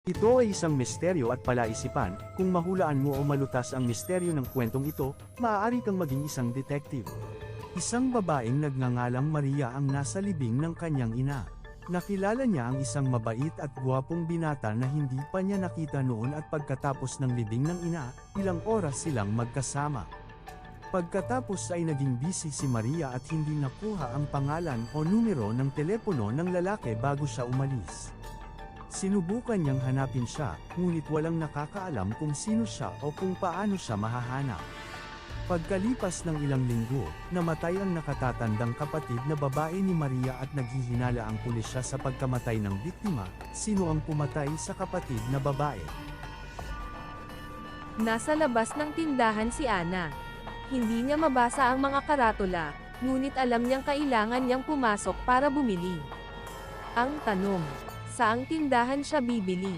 Ito ay isang misteryo at palaisipan, kung mahulaan mo o malutas ang misteryo ng kwentong ito, maaari kang maging isang detective. Isang babaeng nagngangalang Maria ang nasa libing ng kanyang ina. Nakilala niya ang isang mabait at gwapong binata na hindi pa niya nakita noon at pagkatapos ng libing ng ina, ilang oras silang magkasama. Pagkatapos ay naging busy si Maria at hindi nakuha ang pangalan o numero ng telepono ng lalaki bago siya umalis. Sinubukan niyang hanapin siya, ngunit walang nakakaalam kung sino siya o kung paano siya mahahanap. Pagkalipas ng ilang linggo, namatay ang nakatatandang kapatid na babae ni Maria at naghihinala ang pulisya sa pagkamatay ng biktima. Sino ang pumatay sa kapatid na babae? Nasa labas ng tindahan si Ana. Hindi niya mabasa ang mga karatula, ngunit alam niyang kailangan niyang pumasok para bumili. Ang tanong, saang tindahan siya bibili?